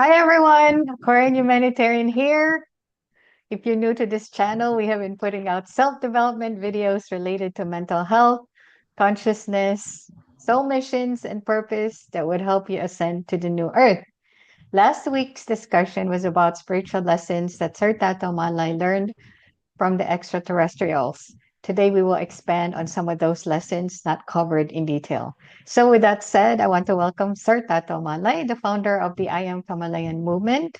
Hi everyone, Korean Humanitarian here. If you're new to this channel, we have been putting out self-development videos related to mental health, consciousness, soul missions, and purpose that would help you ascend to the new earth. Last week's discussion was about spiritual lessons that Sir Tato Malay learned from the extraterrestrials. Today, we will expand on some of those lessons not covered in detail. So, with that said, I want to welcome Sir Tato Malay, the founder of the I Am Kamalayan movement.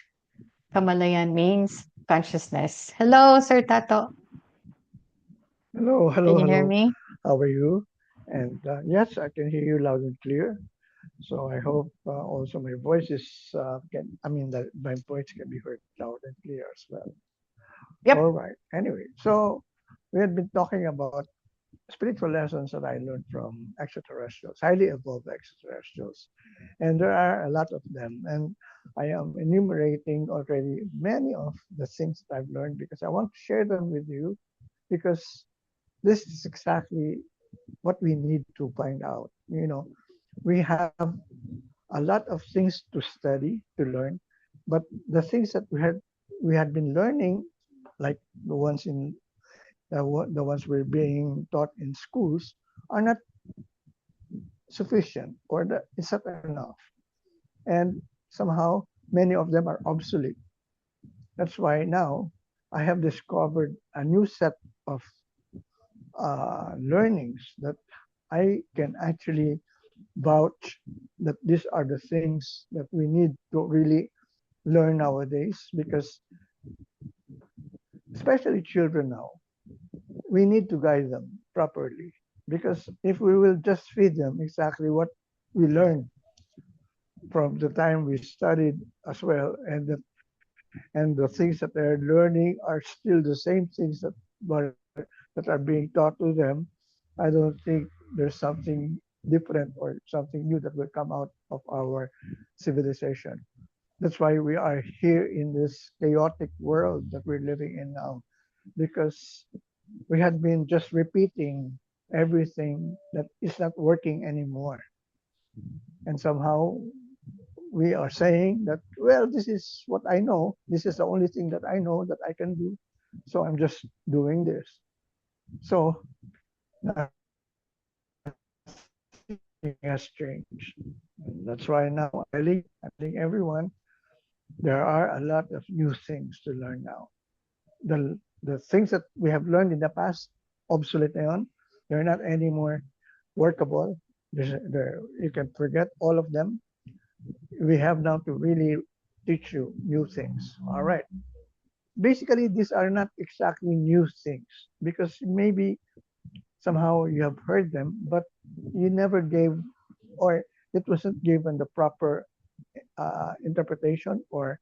Kamalayan means consciousness. Hello, Sir Tato. Hello, Can hello, you hear hello. me? How are you? And yes, I can hear you loud and clear. So I hope also my voice is that my voice can be heard loud and clear as well. Yep. All right. Anyway, so we had been talking about spiritual lessons that I learned from extraterrestrials, highly evolved extraterrestrials, and there are a lot of them. And I am enumerating already many of the things that I've learned because I want to share them with you because this is exactly what we need to find out. We have a lot of things to study, to learn, but the things that we had been learning, like the ones in the ones we're being taught in schools, are not sufficient or it's not enough, and somehow many of them are obsolete. That's why now I have discovered a new set of learnings that I can actually vouch that these are the things that we need to really learn nowadays because especially children now, we need to guide them properly because if we will just feed them exactly what we learned from the time we studied as well, and the things that they're learning are still the same things that are being taught to them, I don't think there's something different or something new that will come out of our civilization. That's why we are here in this chaotic world that we're living in now, because we had been just repeating everything that is not working anymore. And somehow we are saying that, well, this is what I know. This is the only thing that I know that I can do. So I'm just doing this. So nothing has changed. And that's why now I'm telling everyone there are a lot of new things to learn now. The things that we have learned in the past, obsolete na yun. They're not anymore workable. You can forget all of them. We have now to really teach you new things. All right. Basically, these are not exactly new things because maybe somehow you have heard them, but you never gave or it wasn't given the proper interpretation or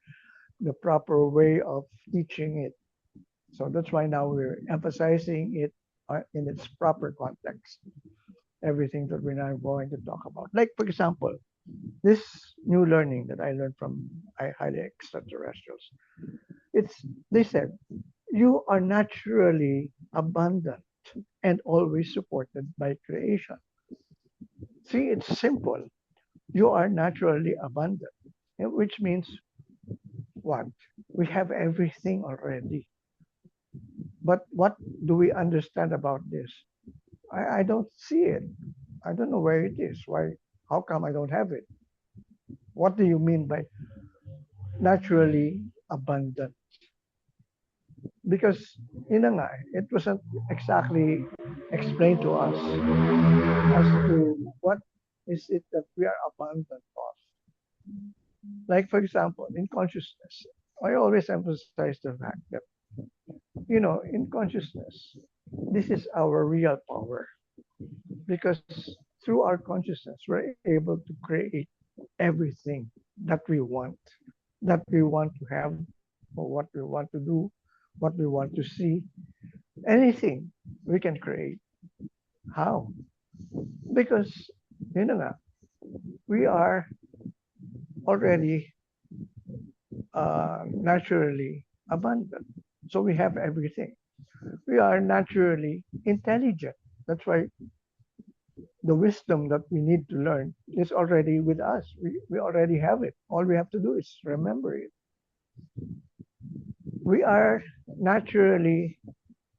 the proper way of teaching it. So that's why now we're emphasizing it in its proper context. Everything that we're now going to talk about. Like, for example, this new learning that I learned from highly extraterrestrials. They said you are naturally abundant and always supported by creation. See, it's simple. You are naturally abundant, which means what? We have everything already. But what do we understand about this? I don't see it. I don't know where it is. Why? How come I don't have it? What do you mean by naturally abundant? Because nga, it wasn't exactly explained to us as to what is it that we are abundant of. Like, for example, in consciousness, I always emphasize the fact that, in consciousness, this is our real power because through our consciousness, we're able to create everything that we want to have, or what we want to do, what we want to see. Anything we can create. How? Because, nga, we are already naturally abundant. So we have everything. We are naturally intelligent. That's why the wisdom that we need to learn is already with us. We already have it. All we have to do is remember it. We are naturally,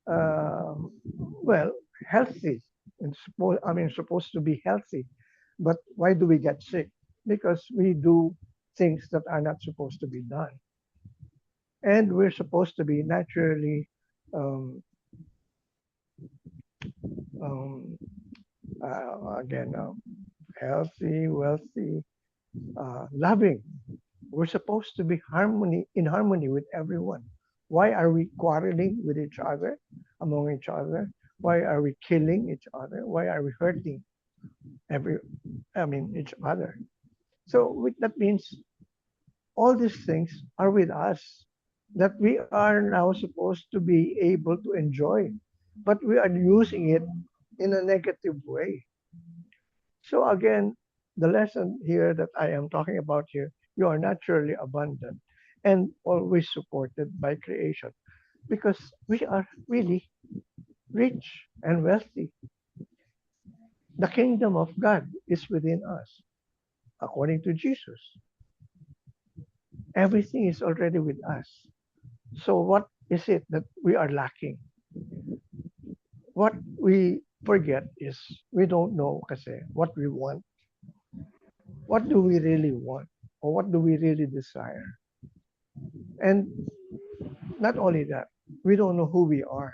well, healthy. And supposed to be healthy. But why do we get sick? Because we do things that are not supposed to be done. And we're supposed to be naturally um, um, again, healthy, wealthy, loving. We're supposed to be in harmony with everyone. Why are we quarreling with each other, among each other? Why are we killing each other? Why are we hurting each other? So that means all these things are with us that we are now supposed to be able to enjoy, but we are using it in a negative way. So again, the lesson here that I am talking about here, you are naturally abundant and always supported by creation because we are really rich and wealthy. The kingdom of God is within us, according to Jesus. Everything is already with us. So what is it that we are lacking? What we forget is we don't know kasi what we want. What do we really want? Or what do we really desire? And not only that, we don't know who we are.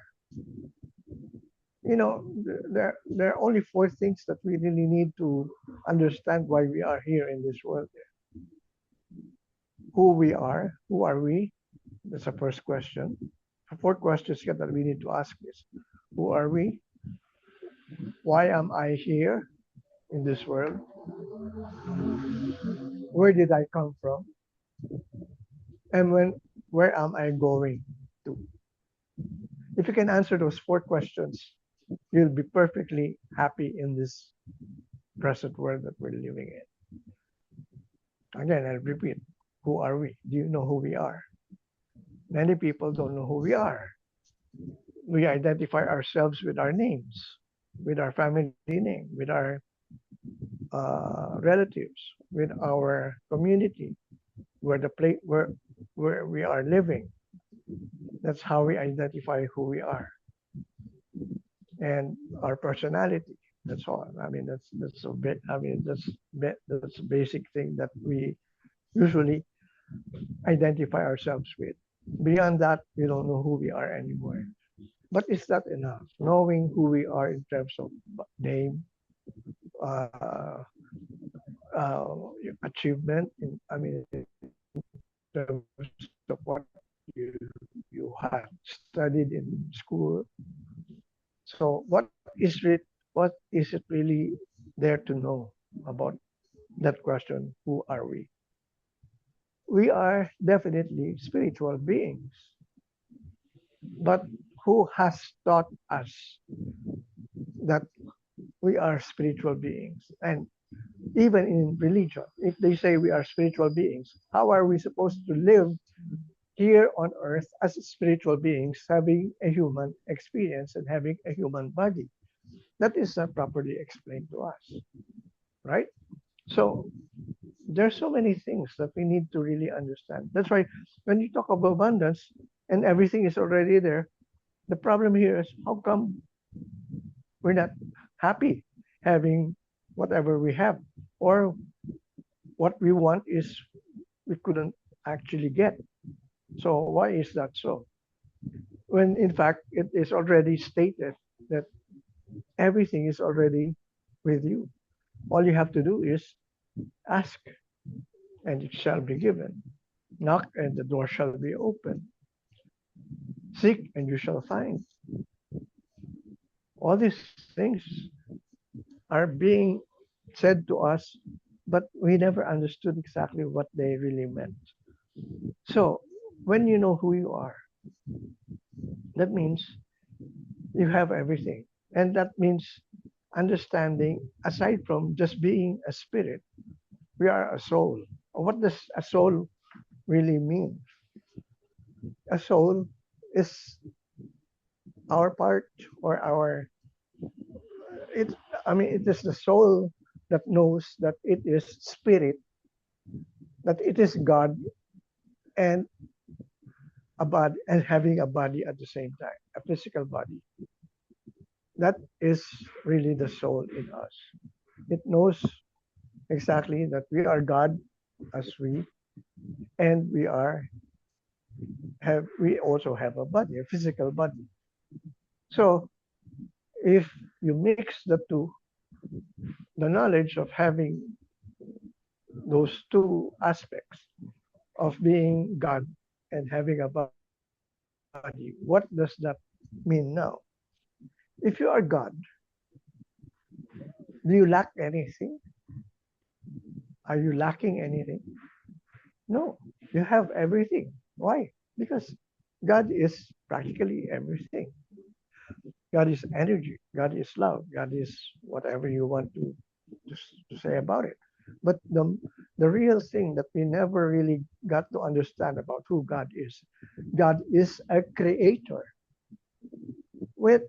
You know, there are only four things that we really need to understand why we are here in this world. Who we are, who are we? That's the first question. The four questions that we need to ask is, who are we? Why am I here in this world? Where did I come from? And where am I going to? If you can answer those four questions, you'll be perfectly happy in this present world that we're living in. Again, I'll repeat, who are we? Do you know who we are? Many people don't know who we are. We identify ourselves with our names, with our family name, with our relatives, with our community, where the place where we are living. That's how we identify who we are and our personality. That's all. I mean, that's a bit. I mean, that's a basic thing that we usually identify ourselves with. Beyond that, we don't know who we are anymore. But is that enough? Knowing who we are in terms of name, uh, uh, achievement, in terms of what you have studied in school. So what is it really there to know about that question? Who are we? We are definitely spiritual beings, but who has taught us that we are spiritual beings? And even in religion, if they say we are spiritual beings, how are we supposed to live here on earth as spiritual beings, having a human experience and having a human body? That is not properly explained to us, right? So there's so many things that we need to really understand. That's why when you talk about abundance and everything is already there, the problem here is how come we're not happy having whatever we have, or what we want is we couldn't actually get. So why is that so? When in fact it is already stated that everything is already with you. All you have to do is ask, and it shall be given. Knock, and the door shall be open. Seek, and you shall find. All these things are being said to us, but we never understood exactly what they really meant. So, when you know who you are, that means you have everything. And that means understanding, aside from just being a spirit, we are a soul. What does a soul really mean? A soul is our part or our, it's I mean, it is the soul that knows that it is spirit, that it is God, and a body, and having a body at the same time, a physical body. That is really the soul in us. It knows exactly that we are God as we, and we also have a body, a physical body. So if you mix the two, the knowledge of having those two aspects of being God and having a body, what does that mean now? If you are God, do you lack anything? Are you lacking anything? No, you have everything. Why? Because God is practically everything. God is energy. God is love. God is whatever you want to say about it. But the real thing that we never really got to understand about who God is a creator. When,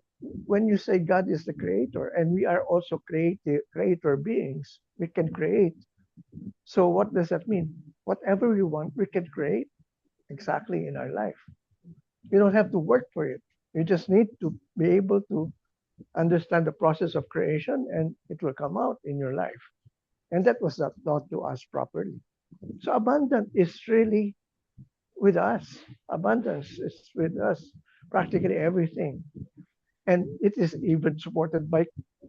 when you say God is the creator and we are also creator beings, we can create. So what does that mean? Whatever we want, we can create exactly in our life. You don't have to work for it. You just need to be able to understand the process of creation and it will come out in your life. And that was not taught to us properly. So abundance is really with us. Abundance is with us, practically everything. And it is even supported by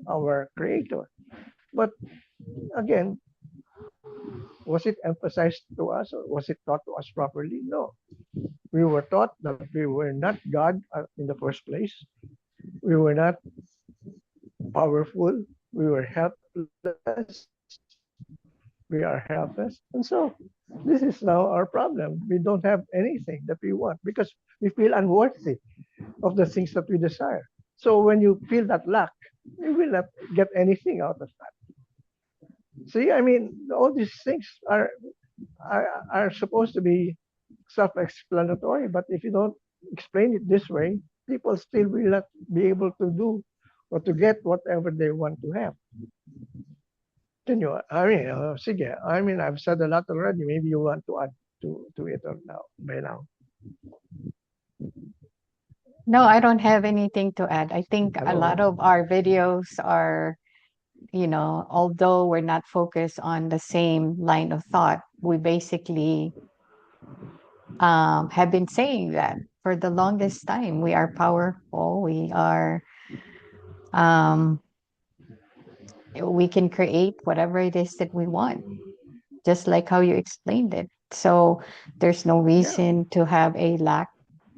our creator. But again, was it emphasized to us or was it taught to us properly? No. We were taught that we were not God in the first place. We were not powerful. We were helpless. We are helpless. And so this is now our problem. We don't have anything that we want because we feel unworthy of the things that we desire. So when you feel that lack, you will not get anything out of that. See, I mean, all these things are supposed to be self-explanatory, but if you don't explain it this way, people still will not be able to do or to get whatever they want to have. Continue. I mean, sige. I mean, I've said a lot already. Maybe you want to add to it or now by now. No, I don't have anything to add. I think a lot Hello. of our videos are, although we're not focused on the same line of thought, we basically have been saying that for the longest time. We are powerful. Um, we can create whatever it is that we want, just like how you explained it. So there's no Yeah. reason to have a lack,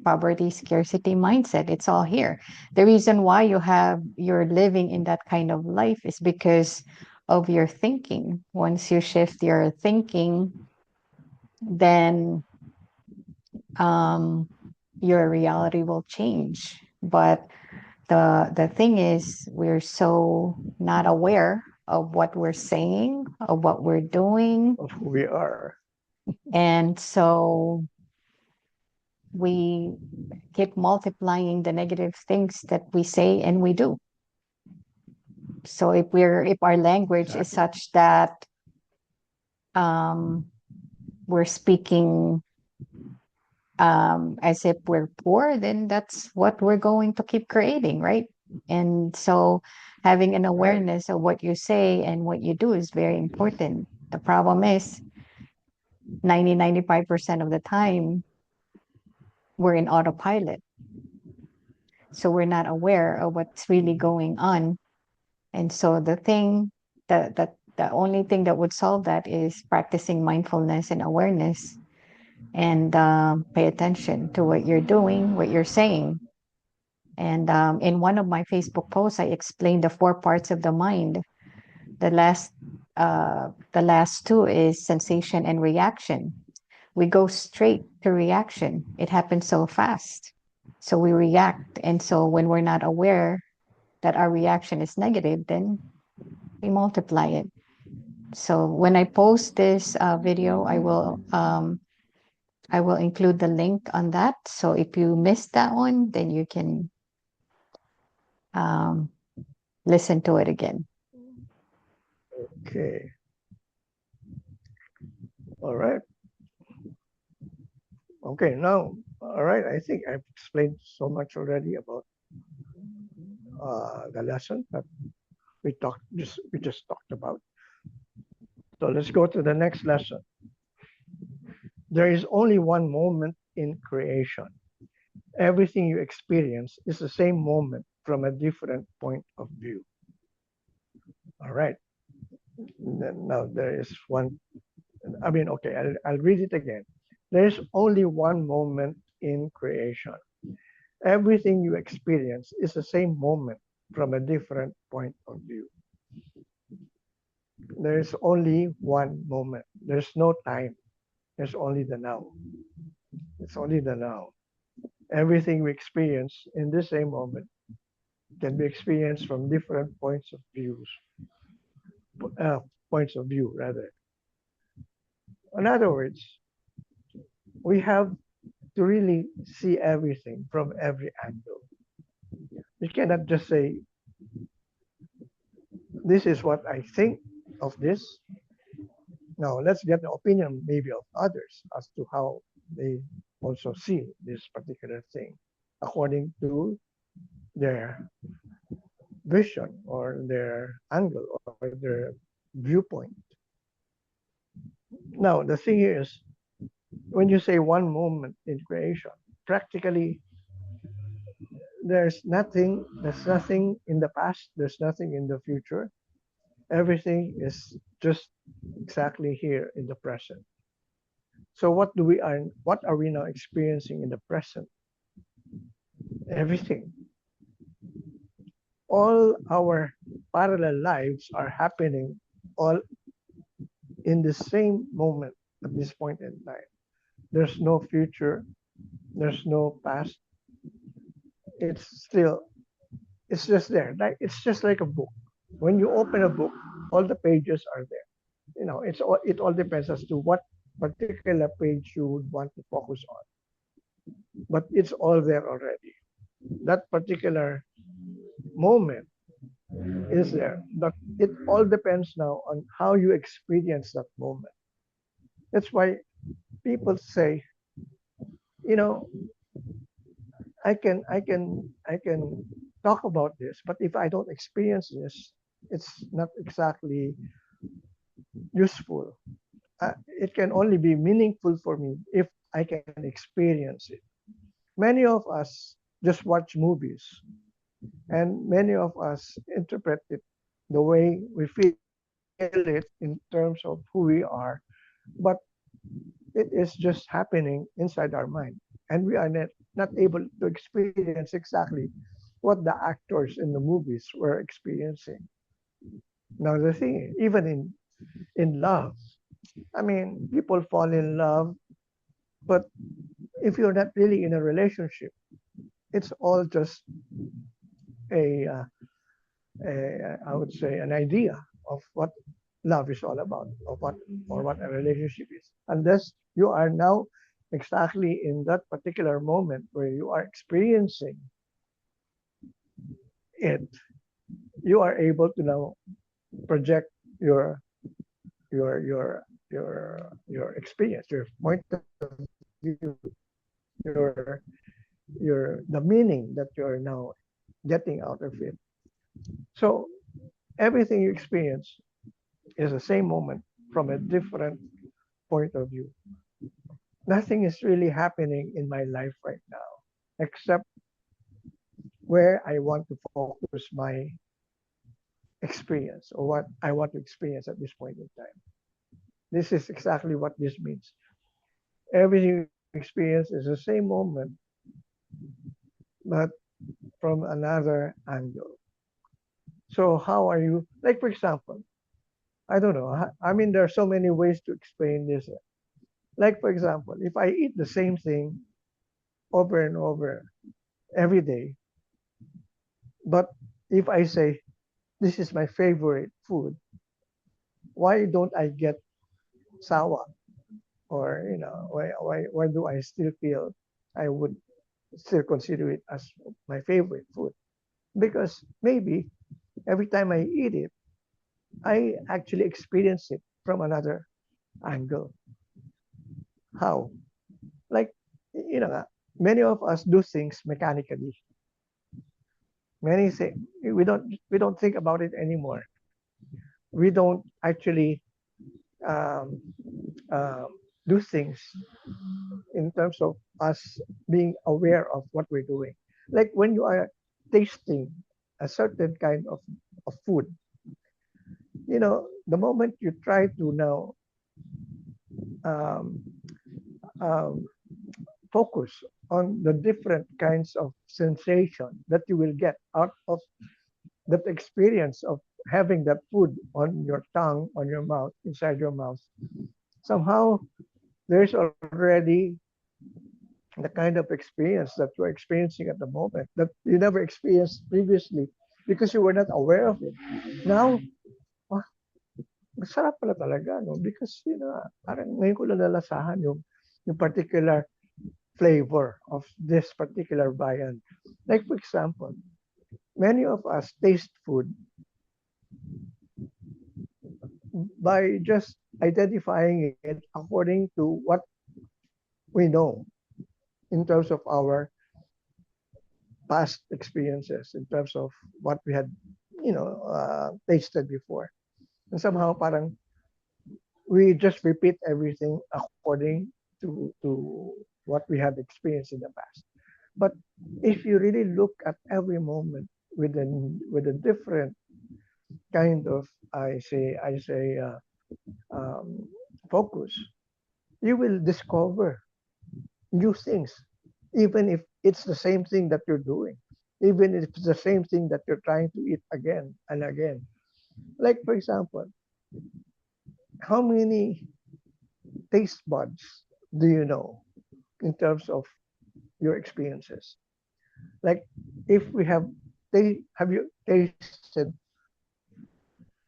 poverty, scarcity mindset. It's all here. The reason why you're living in that kind of life is because of your thinking. Once you shift your thinking, then um, your reality will change. But the thing is, we're so not aware of what we're saying, of what we're doing, Of who we are. and so we keep multiplying the negative things that we say and we do. So if our language is Exactly. such that um, we're speaking as if we're poor, then that's what we're going to keep creating, right? And so having an Right. awareness of what you say and what you do is very important. The problem is 95% of the time we're in autopilot. So we're not aware of what's really going on. And so the only thing that would solve that is practicing mindfulness and awareness and pay attention to what you're doing, what you're saying. And in one of my Facebook posts, I explained the four parts of the mind. The last, the last two is sensation and reaction. We go straight to reaction. It happens so fast. So we react. And so when we're not aware that our reaction is negative, then we multiply it. So when I post this video, I will include the link on that. So if you missed that one, then you can um, listen to it again. Okay. All right. Okay. Now, all right. I think I've explained so much already about the lesson that we just talked about. So let's go to the next lesson. There is only one moment in creation. Everything you experience is the same moment from a different point of view. All right. Now there is one. I mean, okay, I'll read it again. There is only one moment in creation. Everything you experience is the same moment from a different point of view. There's only one moment. There's no time. There's only the now. It's only the now. Everything we experience in the same moment can be experienced from different uh, points of view rather. In other words, we have to really see everything from every angle. You cannot just say, this is what I think of this. Now, let's get the opinion maybe of others as to how they also see this particular thing according to their vision or their angle or their viewpoint. Now, the thing here is when you say one moment in creation, practically there's nothing in the past, there's nothing in the future. Everything is just exactly here in the present. So what are we now experiencing in the present? Everything. All our parallel lives are happening all in the same moment at this point in time. There's no future, there's no past. It's still it's just there. Like it's just like a book. When you open a book, all the pages are there. It all depends as to what particular page you would want to focus on. But it's all there already. That particular moment is there. But it all depends now on how you experience that moment. That's why people say, you know, I can talk about this, but if I don't experience this, it's not exactly useful. It can only be meaningful for me if I can experience it. Many of us just watch movies, and many of us interpret it the way we feel it in terms of who we are, but it is just happening inside our mind, and we are not able to experience exactly what the actors in the movies were experiencing. Now, the thing, even in love, I mean, people fall in love, but if you're not really in a relationship, it's all just a, uh, I would say, an idea of what love is all about, or what a relationship is. Unless you are now exactly in that particular moment where you are experiencing it, you are able to now project your experience, your point of view, your the meaning that you're now getting out of it. So everything you experience is the same moment from a different point of view. Nothing is really happening in my life right now except where I want to focus my experience or what I want to experience at this point in time. This is exactly what this means. Everything you experience is the same moment, but from another angle. So how are you? Like for example, I don't know. I mean, there are so many ways to explain this. Like for example, if I eat the same thing over and over every day, but if I say this is my favorite food, why don't I get sawa? Or why do I still feel I would still consider it as my favorite food? Because maybe every time I eat it, I actually experience it from another angle. How? Like, many of us do things mechanically. Many say we don't think about it anymore. We don't actually um, uh, do things in terms of us being aware of what we're doing. Like when you are tasting a certain kind of food, the moment you try to now um, um, focus on the different kinds of sensation that you will get out of that experience of having that food on your tongue, on your mouth, inside your mouth, somehow there's already the kind of experience that you're experiencing at the moment that you never experienced previously because you were not aware of it. Now, ah, masarap pala talaga, no? Because, parang ngayon ko lang nalasahan yung particular flavor of this particular viand. Like, for example, many of us taste food by just identifying it according to what we know in terms of our past experiences, in terms of what we had, tasted before. And somehow, parang we just repeat everything according to what we had experienced in the past. But if you really look at every moment with a different kind of um, focus, you will discover new things, even if it's the same thing that you're doing, even if it's the same thing that you're trying to eat again and again. Like, for example, how many taste buds do you know in terms of your experiences? Like, if we have you tasted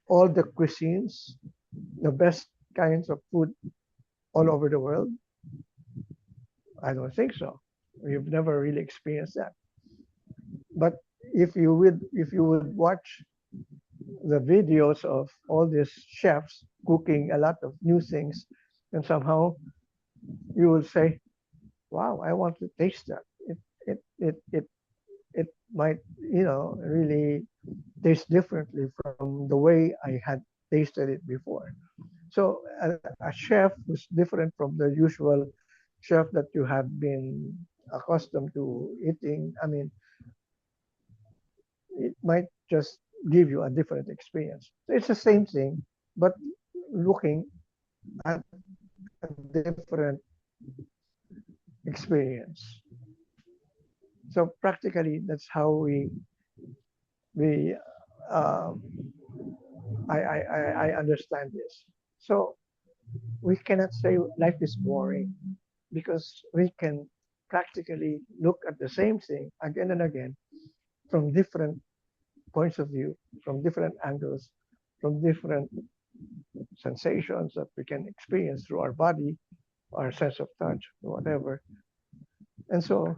all the cuisines, the best kinds of food all over the world? I don't think so. We've never really experienced that. But if you would watch the videos of all these chefs cooking a lot of new things, and somehow you will say, "Wow, I want to taste that." It might really taste differently from the way I had tasted it before. So a chef who's different from the usual chef that you have been accustomed to eating, I mean, it might just give you a different experience. So it's the same thing, but looking at a different experience. So practically, that's how we um, I understand this. So we cannot say life is boring because we can practically look at the same thing again and again from different points of view, from different angles, from different sensations that we can experience through our body, our sense of touch, whatever. And so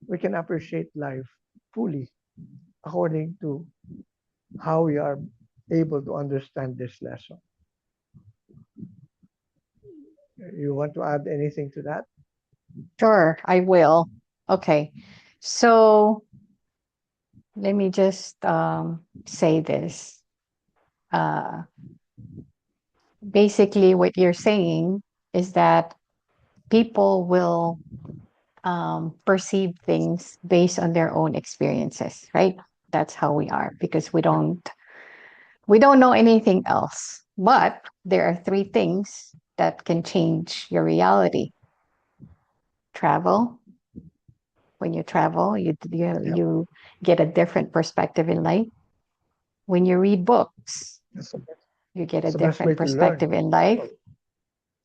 we can appreciate life fully according to how we are able to understand this lesson. You want to add anything to that? Sure, I will. Okay. So let me just say this. Uh, Basically, what you're saying is that people will perceive things based on their own experiences, right? That's how we are because we don't know anything else. But there are three things that can change your reality. Travel. When you travel, Yep. you get a different perspective in life. When you read books, That's the best, you get a that's the best way different to learn. perspective in life.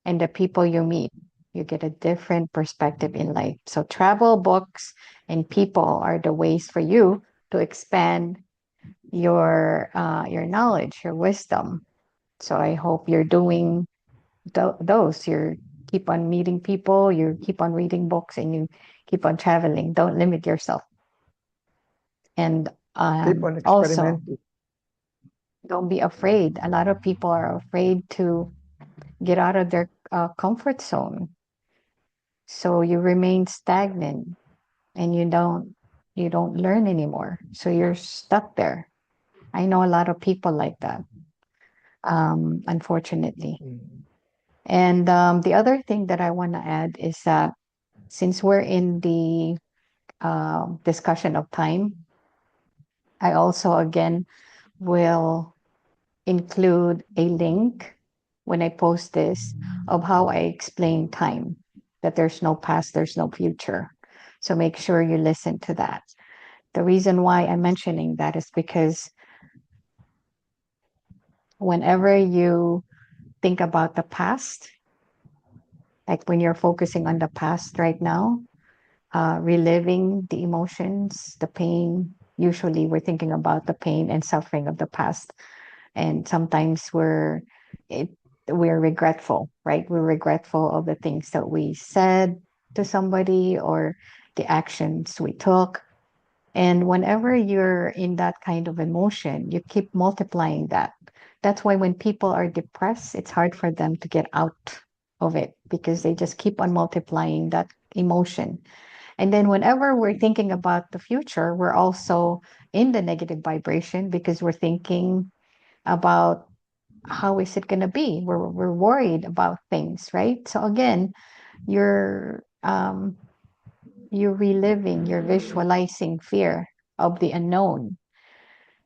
And the people you meet, you get a different perspective in life. So travel, books, and people are the ways for you to expand your knowledge, your wisdom. So I hope you're doing those. You keep on meeting people, you keep on reading books, and you keep on traveling. Don't limit yourself. And Keep on also, experimenting. Don't be afraid. A lot of people are afraid to get out of their comfort zone. So you remain stagnant and you don't learn anymore. So you're stuck there. I know a lot of people like that, unfortunately. Mm. And the other thing that I want to add is that since we're in the discussion of time, I also again will include a link when I post this of how I explain time, that there's no past, there's no future. So make sure you listen to that. The reason why I'm mentioning that is because whenever you think about the past, like when you're focusing on the past right now, reliving the emotions, the pain, usually we're thinking about the pain and suffering of the past. And sometimes it, we're regretful, right? We're regretful of the things that we said to somebody or the actions we took. And whenever you're in that kind of emotion, you keep multiplying that. That's why when people are depressed, it's hard for them to get out of it because they just keep on multiplying that emotion. And then whenever we're thinking about the future, we're also in the negative vibration because we're thinking about how is it going to be. We're worried about things, right? So again, you're um, you're reliving, you're visualizing fear of the unknown.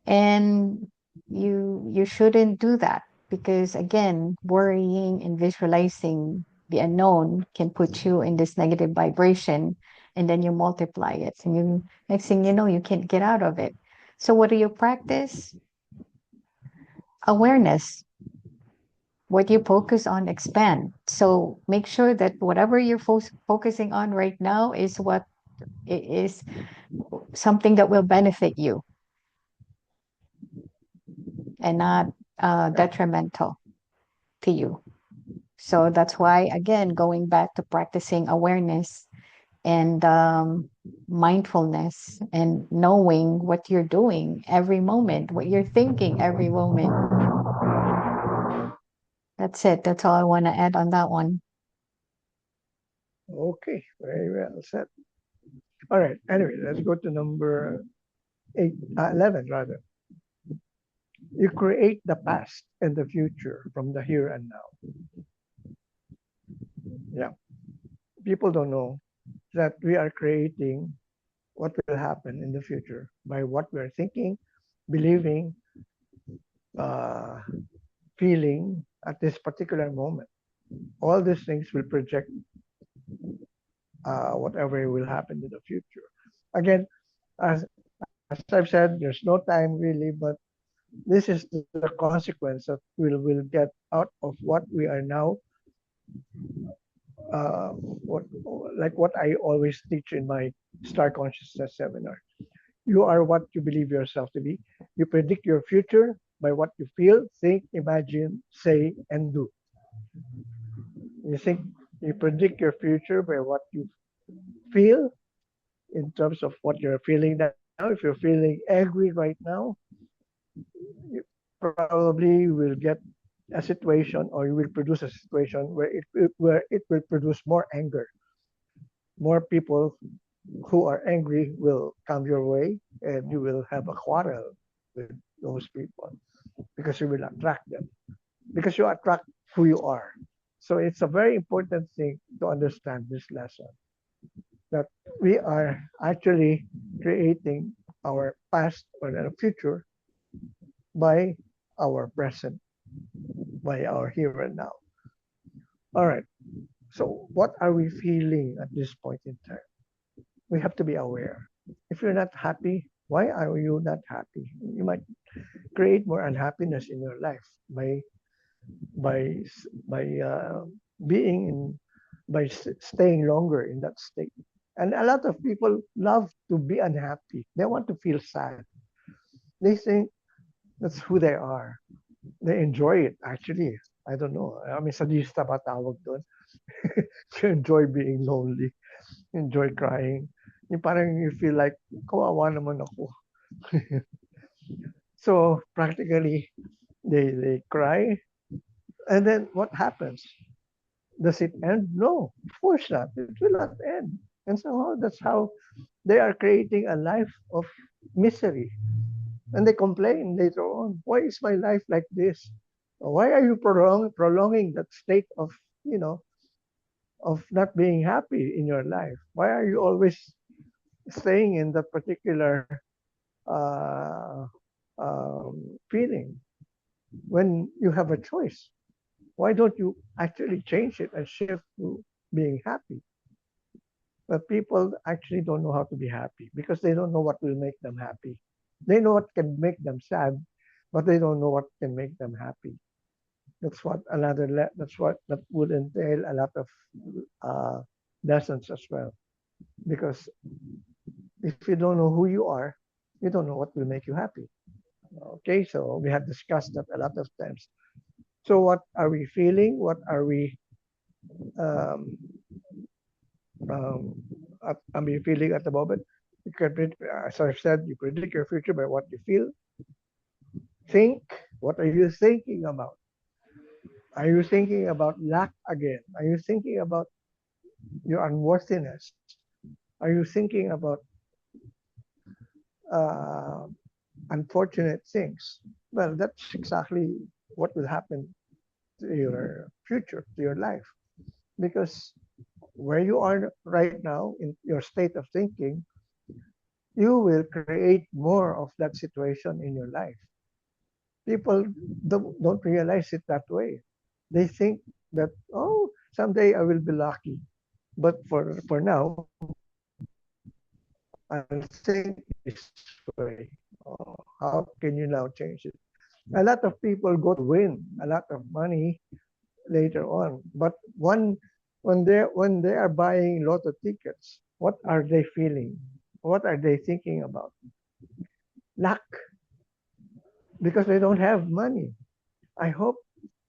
And you shouldn't do that because again, worrying and visualizing the unknown can put you in this negative vibration and then you multiply it and you next thing you know you can't get out of it. So what do you practice? Awareness. What you focus on expand. So make sure that whatever you're focusing on right now is what is something that will benefit you and not detrimental to you. So that's why, again, going back to practicing awareness and mindfulness and knowing what you're doing every moment, what you're thinking every moment. That's it. That's all I want to add on that one. Okay, very well said. All right. Anyway, let's go to number 11 rather. You create the past and the future from the here and now. Yeah. People don't know that we are creating what will happen in the future by what we're thinking, believing, uh, feeling at this particular moment. All these things will project whatever will happen in the future. Again, as I've said, there's no time really, but this is the consequence that we'll get out of what we are now. What like what I always teach in my Star Consciousness seminar. You are what you believe yourself to be. You predict your future by what you feel, think, imagine, say, and do. You think you predict your future by what you feel in terms of what you're feeling now. If you're feeling angry right now, you probably will get a situation or you will produce a situation where it will produce more anger. More people who are angry will come your way and you will have a quarrel with those people because you will attract them because you attract who you are. So it's a very important thing to understand this lesson that we are actually creating our past or the future by our present, by our here and now. All right. So what are we feeling at this point in time? We have to be aware. If you're not happy, why are you not happy? You might create more unhappiness in your life by being in staying longer in that state. And a lot of people love to be unhappy. They want to feel sad. They think that's who they are. They enjoy it actually. I don't know. I mean, sadista ba tawag doon? You enjoy being lonely, enjoy crying. Yung parang you feel like, kawawa naman ako. So practically, they cry, and then what happens? Does it end? No, of course not. It will not end. And somehow that's how they are creating a life of misery. And they complain later on, why is my life like this? Why are you prolonging that state of, you know, of not being happy in your life? Why are you always staying in that particular feeling when you have a choice? Why don't you actually change it and shift to being happy? But people actually don't know how to be happy because they don't know what will make them happy. They know what can make them sad, but they don't know what can make them happy. That's what that would entail a lot of uh, lessons as well. Because if you don't know who you are, you don't know what will make you happy. Okay, so we have discussed that a lot of times. So what are we feeling? What are we um, um, I mean, feeling at the moment? You can, as I said, you predict your future by what you feel. Think. What are you thinking about? Are you thinking about lack again? Are you thinking about your unworthiness? Are you thinking about uh, unfortunate things? Well, that's exactly what will happen to your future, to your life. Because where you are right now in your state of thinking, you will create more of that situation in your life. People don't realize it that way. They think that, oh, someday I will be lucky. But for now, I'll think this way. Oh, how can you now change it? A lot of people go to win a lot of money later on. But when they are buying lotto tickets, what are they feeling? What are they thinking about? Luck, because they don't have money. I hope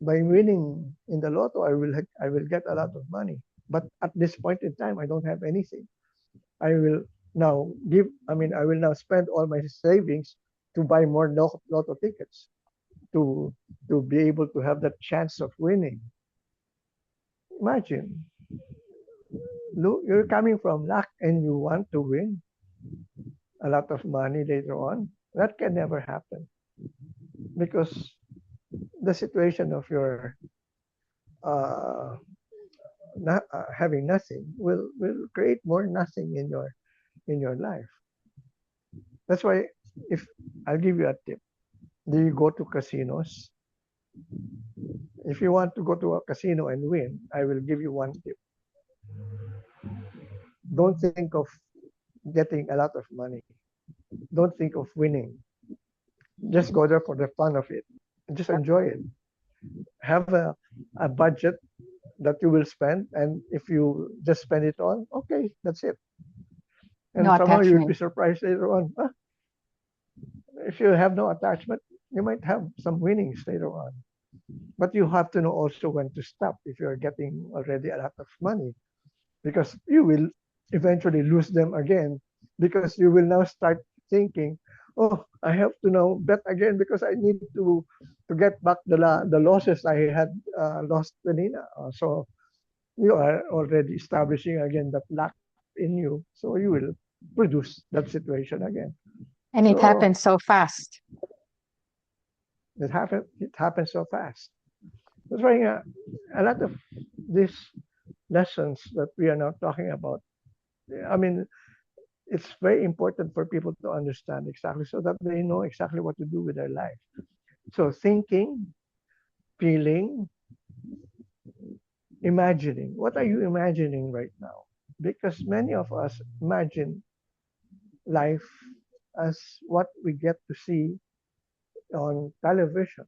by winning in the lotto, I will get a lot of money. But at this point in time, I don't have anything. I will now give. I mean, I will now spend all my savings to buy more lotto tickets to to be able to have that chance of winning. Imagine, look, you're coming from luck and you want to win a lot of money later on. That can never happen because the situation of your uh, not having nothing will create more nothing in your life. That's why if I'll give you a tip. Do you go to casinos? If you want to go to a casino and win, I will give you one tip. Don't think of getting a lot of money. Don't think of winning. Just go there for the fun of it. Just enjoy it. Have a budget that you will spend, and if you just spend it all, okay, that's it. No And somehow you will be attachment. surprised later on. Ah, if you have no attachment, you might have some winnings later on. But you have to know also when to stop if you're getting already a lot of money, because you will eventually lose them again, because you will now start thinking, oh, I have to now bet again because I need to get back the losses I had lost kanina. So you are already establishing again that lack in you, so you will produce that situation again. And it So happens so fast. it happens so fast. That's why a lot of these lessons that we are now talking about, I mean, it's very important for people to understand exactly so that they know exactly what to do with their life. So thinking, feeling, imagining. What are you imagining right now? Because many of us imagine life as what we get to see on television,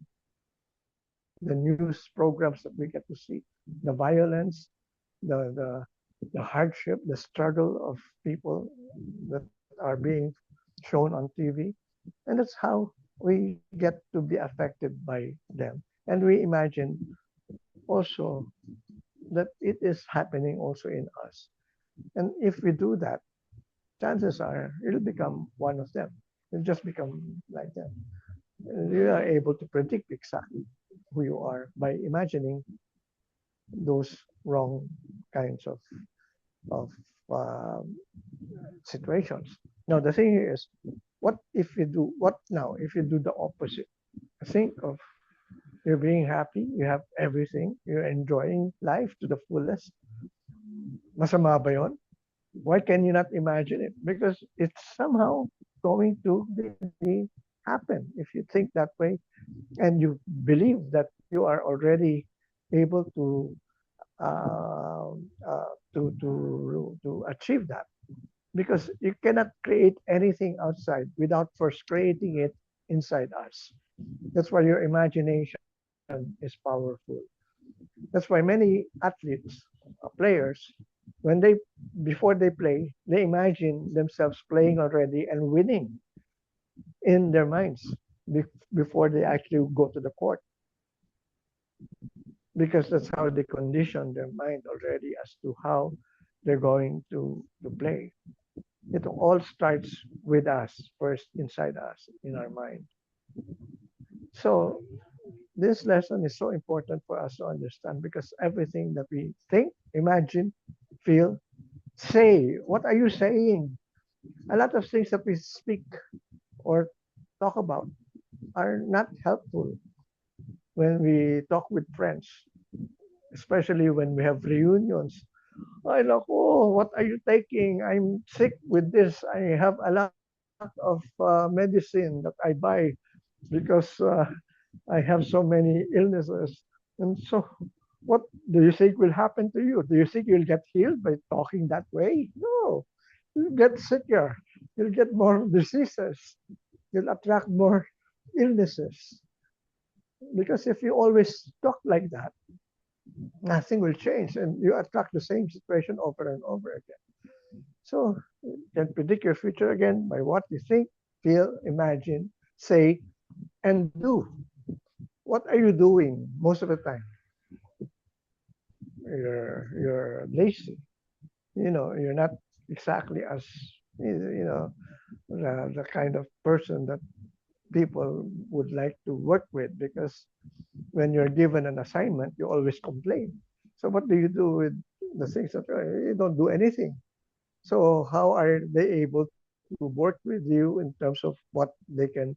the news programs that we get to see, the violence, the the, the hardship, the struggle of people that are being shown on TV, and that's how we get to be affected by them. And we imagine also that it is happening also in us. And if we do that, chances are it'll become one of them. It'll just become like them. You are able to predict exactly who you are by imagining those wrong kinds of um, situations. Now the thing is, what if you do what now if you do the opposite? Think of you're being happy, you have everything, you're enjoying life to the fullest. Masama ba yun? Why can you not imagine it? Because it's somehow going to really happen if you think that way and you believe that you are already able uh, to achieve that. Because you cannot create anything outside without first creating it inside us. That's why your imagination is powerful. That's why many athletes, players, when they before they play, they imagine themselves playing already and winning in their minds before they actually go to the court, because that's how they condition their mind already as to how they're going to play. It all starts with us first, inside us, in our mind. So this lesson is so important for us to understand, because everything that we think, imagine, feel, say, what are you saying? A lot of things that we speak or talk about are not helpful when we talk with friends, especially when we have reunions. Ay, nako, what are you taking? I'm sick with this. I have a lot of medicine that I buy because I have so many illnesses. And so, what do you think will happen to you? Do you think you'll get healed by talking that way? No. You'll get sicker. You'll get more diseases. You'll attract more illnesses. Because if you always talk like that, nothing will change and you attract the same situation over and over again. So you can predict your future again by what you think, feel, imagine, say, and do. What are you doing most of the time? You're lazy. You're not exactly as the kind of person that people would like to work with, because when you're given an assignment, you always complain. So what do you do with the things that you don't do anything? So how are they able to work with you in terms of what they can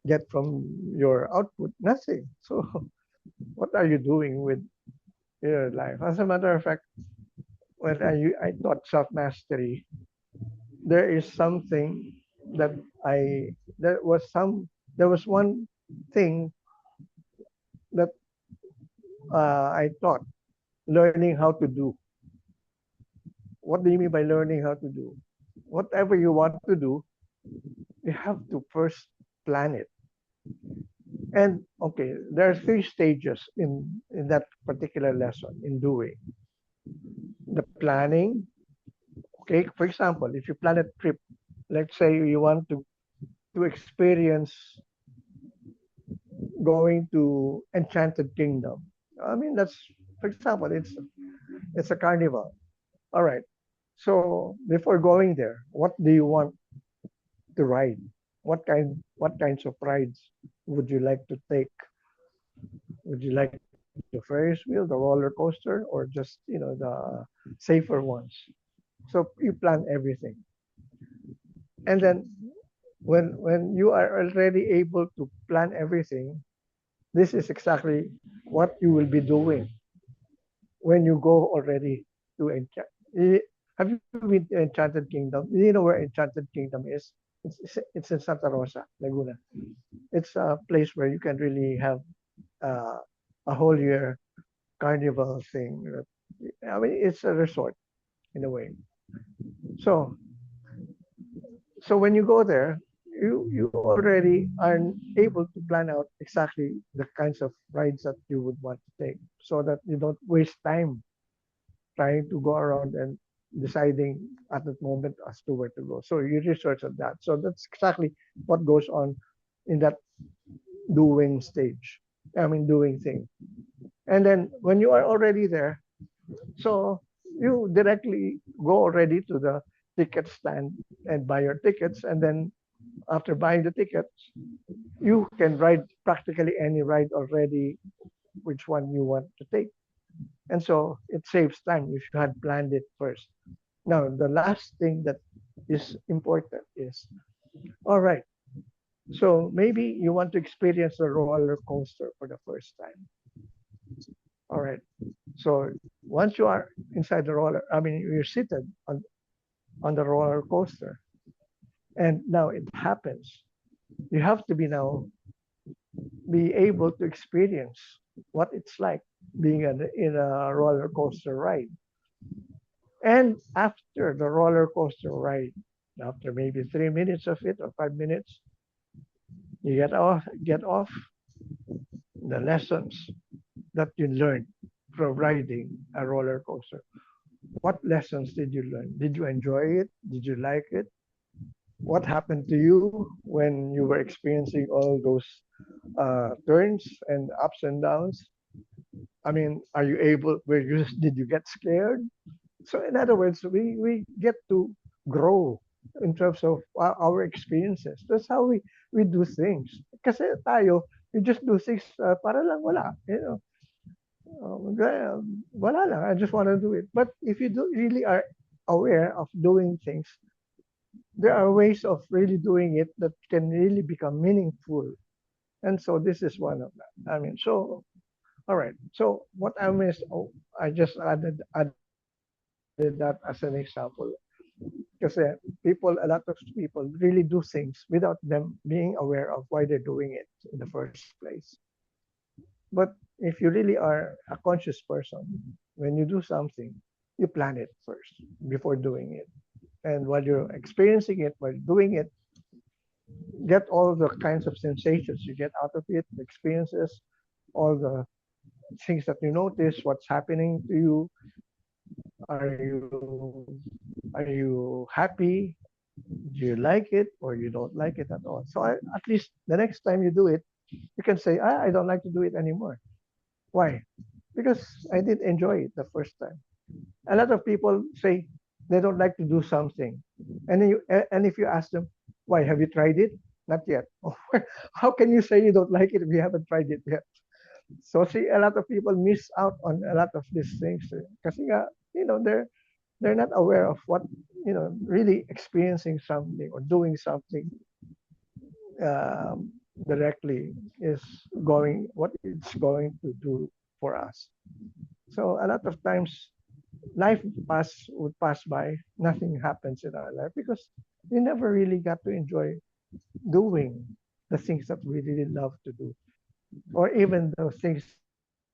get from your output? Nothing. So what are you doing with your life? As a matter of fact, when I taught self mastery, there is something that I there was one thing that I taught: learning how to do. What do you mean by learning how to do? Whatever you want to do, you have to first plan it. And okay, there are three stages in that particular lesson in doing. The planning, okay, for example, if you plan a trip, let's say you want to experience going to Enchanted Kingdom. I mean, that's, for example, it's a carnival. All right. So before going there, what do you want to ride? What kinds of rides would you like to take? Would you like the Ferris wheel, the roller coaster, or just the safer ones? So you plan everything, and then when you are already able to plan everything, this is exactly what you will be doing when you go already to Have you been to Enchanted Kingdom? Do you know where Enchanted Kingdom is? It's in Santa Rosa, Laguna. It's a place where you can really have uh, a whole year carnival thing. I mean, it's a resort in a way. So so when you go there, you already are able to plan out exactly the kinds of rides that you would want to take, so that you don't waste time trying to go around and deciding at that moment as to where to go. So you research on that. So that's exactly what goes on in that doing stage. I mean, doing thing. And then when you are already there, so you directly go already to the ticket stand and buy your tickets, and then after buying the ticket, you can ride practically any ride already, which one you want to take. And so it saves time if you had planned it first. Now, the last thing that is important is, all right, so maybe you want to experience a roller coaster for the first time. All right. So once you are inside the roller, I mean, you're seated on the roller coaster, and now it happens. You have to be now be able to experience what it's like being in a roller coaster ride. And after the roller coaster ride, after maybe 3 minutes of it or 5 minutes, you get off the lessons that you learned from riding a roller coaster. What lessons did you learn? Did you enjoy it? Did you like it? What happened to you when you were experiencing all those turns and ups and downs? I mean, are you able? Did you get scared? So in other words, we get to grow in terms of our experiences. That's how we do things. Kasi tayo, we just do things para lang wala. Wala lang. I just want to do it. But if you really are aware of doing things, there are ways of really doing it that can really become meaningful. And so this is one of that. I mean, so all right. So what I missed, I just added that as an example. Because a lot of people really do things without them being aware of why they're doing it in the first place. But if you really are a conscious person, when you do something, you plan it first before doing it. And while you're experiencing it, while doing it, get all the kinds of sensations you get out of it, the experiences, all the things that you notice, what's happening to you. Are you happy? Do you like it or you don't like it at all? So at least the next time you do it, you can say, I don't like to do it anymore. Why? Because I did enjoy it the first time. A lot of people say they don't like to do something, and if you ask them, why, have you tried it? Not yet. How can you say you don't like it if you haven't tried it yet? So see, a lot of people miss out on a lot of these things because they're not aware of what really experiencing something or doing something directly is going what it's going to do for us. So a lot of times life would pass by, nothing happens in our life because we never really got to enjoy doing the things that we really love to do, or even those things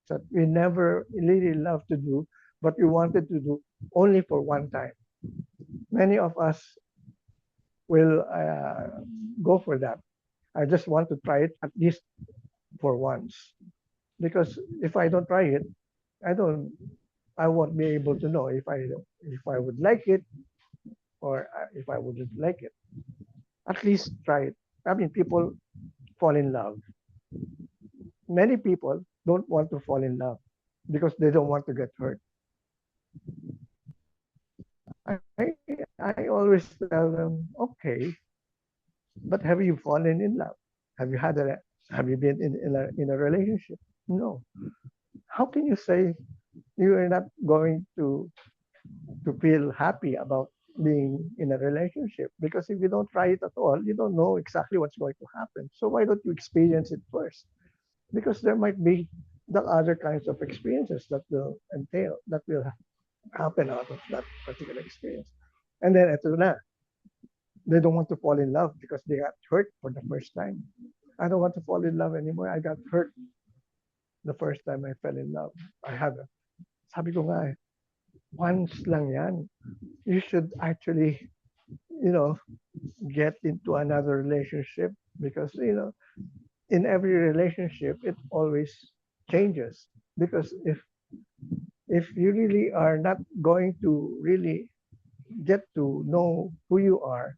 that we never really love to do, but we wanted to do only for one time. Many of us will go for that. I just want to try it at least for once, because if I don't try it, I don't, I won't be able to know if I would like it or if I wouldn't like it. At least try it. I mean, people fall in love. Many people don't want to fall in love because they don't want to get hurt. I always tell them, okay, but have you fallen in love? Have you had a have you been in a relationship? No. How can you say you are not going to feel happy about being in a relationship? Because if you don't try it at all, you don't know exactly what's going to happen. So why don't you experience it first? Because there might be the other kinds of experiences that will happen out of that particular experience. And then ito na, they don't want to fall in love because they got hurt for the first time. I don't want to fall in love anymore. I got hurt the first time I fell in love. Sabi ko nga once lang yan. You should actually, you know, get into another relationship because, in every relationship, it always changes. Because if you really are not going to really get to know who you are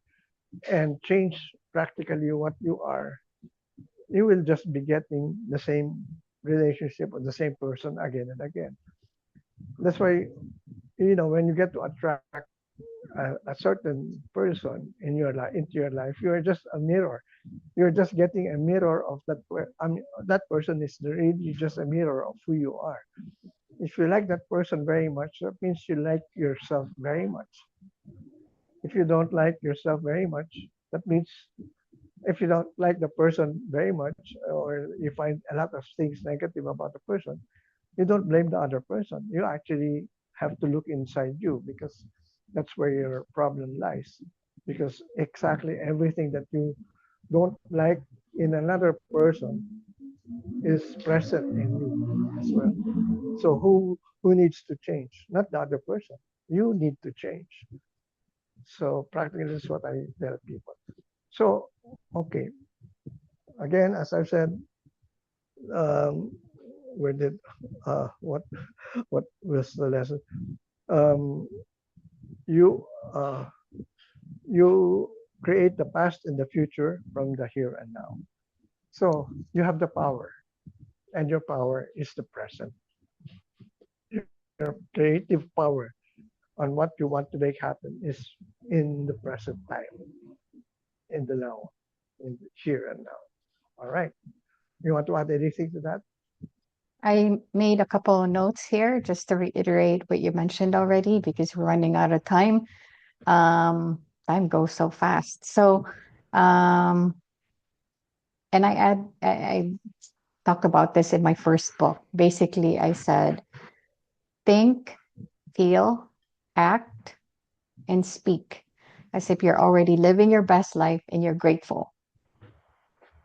and change practically what you are, you will just be getting the same relationship with the same person again and again. That's why, when you get to attract a certain person in your life into your life, you're just a mirror. You're just getting a mirror of that. That person is really just a mirror of who you are. If you like that person very much, that means you like yourself very much. If you don't like yourself very much, that means if you don't like the person very much, or you find a lot of things negative about the person, you don't blame the other person. You actually have to look inside you, because that's where your problem lies. Because exactly everything that you don't like in another person is present in you as well. So who needs to change? Not the other person. You need to change. So practically this is what I tell people. So okay, again, as I've said, um, where did what was the lesson? Um, you uh, you create the past and the future from the here and now. So you have the power, and your power is the present. Your creative power on what you want to make happen is in the present time, in the now, in the here and now. All right. You want to add anything to that? I made a couple of notes here just to reiterate what you mentioned already because we're running out of time. Time goes so fast. So, um, and I talked about this in my first book. Basically, I said, think, feel, act, and speak as if you're already living your best life and you're grateful.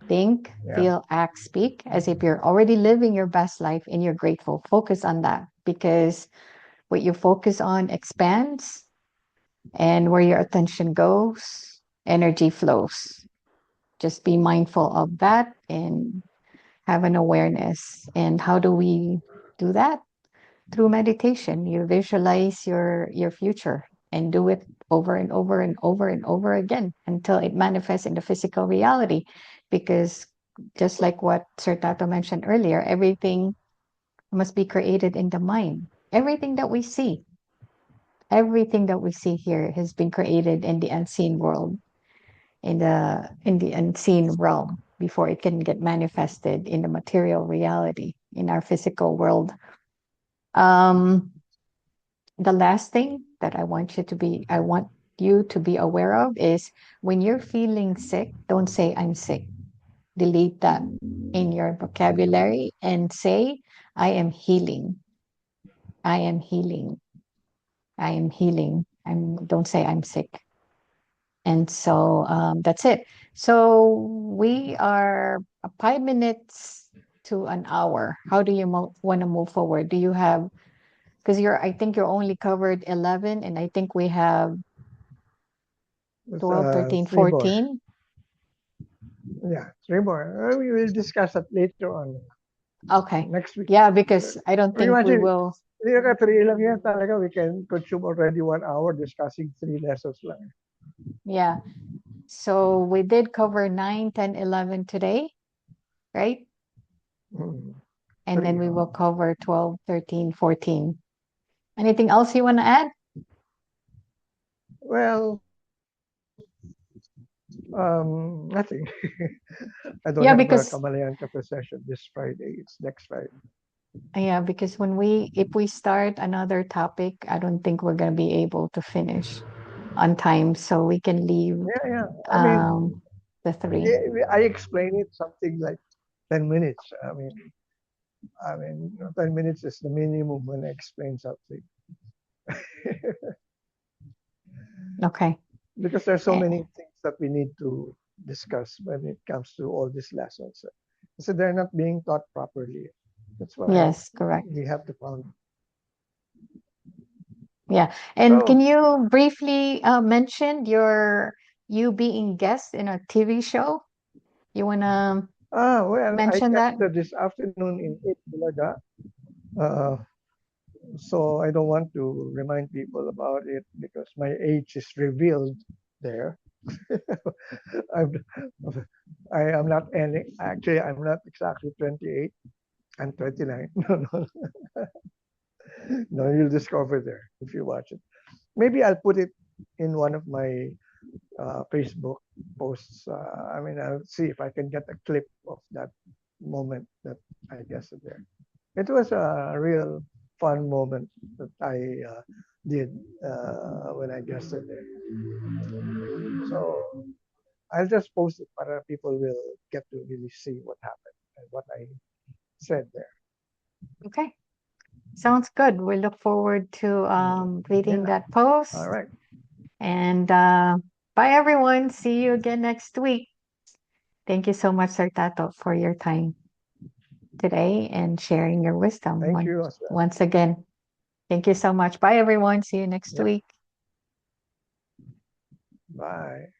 Think, Yeah. feel, act, speak as if you're already living your best life and you're grateful. Focus on that because what you focus on expands, and where your attention goes, energy flows. Just be mindful of that and have an awareness. And how do we do that? Through meditation. You visualize your future and do it over and over and over and over again until it manifests in the physical reality. Because just like what Sir Tato mentioned earlier, everything must be created in the mind. Everything that we see here has been created in the unseen world, in the unseen realm before it can get manifested in the material reality in our physical world. Um, the last thing that I want you to be aware of is when you're feeling sick, don't say I'm sick. Delete that in your vocabulary and say I am healing. I am healing. I am healing. Don't say I'm sick. And so that's it. So we are 5 minutes to an hour. How do you want to move forward? Do you have, because I think you're only covered 11, and I think we have It's 12, 13, three more. 14. Yeah, three more. We will discuss that later on Okay. next week. Yeah, because I don't think we Imagine, will. hindi ka three lang yan talaga. We can consume already 1 hour discussing three lessons lang. Yeah. So we did cover 9, 10, 11 today, right? Hmm. And then Three. we will cover 12, 13, 14. Anything else you want to add? Well, nothing. I don't have Yeah, a because Kamalayan Cafe session this Friday. It's next Friday. Yeah, because if we start another topic, I don't think we're going to be able to finish on time. So we can leave Yeah, yeah. I mean, um, the three. I explain it something like 10 minutes. I mean, 10 minutes is the minimum when I explain something. Okay. Because there's so Eh, many things that we need to discuss when it comes to all these lessons. So they're not being taught properly. That's why Yes, correct. we have to found. Yeah. And can So, you briefly mention you being guest in a TV show? You want to well, I mention that? casted this afternoon in 8 Bulaga. Uh, so I don't want to remind people about it because my age is revealed there. I'm, I am not any, actually, I'm not exactly 28. I'm 29. No, no, no, you'll discover there if you watch it. Maybe I'll put it in one of my Facebook posts. I mean, I'll see if I can get a clip of that moment that I guested there. It was a real fun moment that I did when I guested there. So I'll just post it para people will get to really see what happened and what I said there. Okay. Sounds good. We look forward to Yun reading lang. that post. All right. And bye, everyone. See you again next week. Thank you so much, Sir Tato, for your time today and sharing your wisdom Thank you as well. once again. Thank you so much. Bye, everyone. See you next Yep. week. Bye.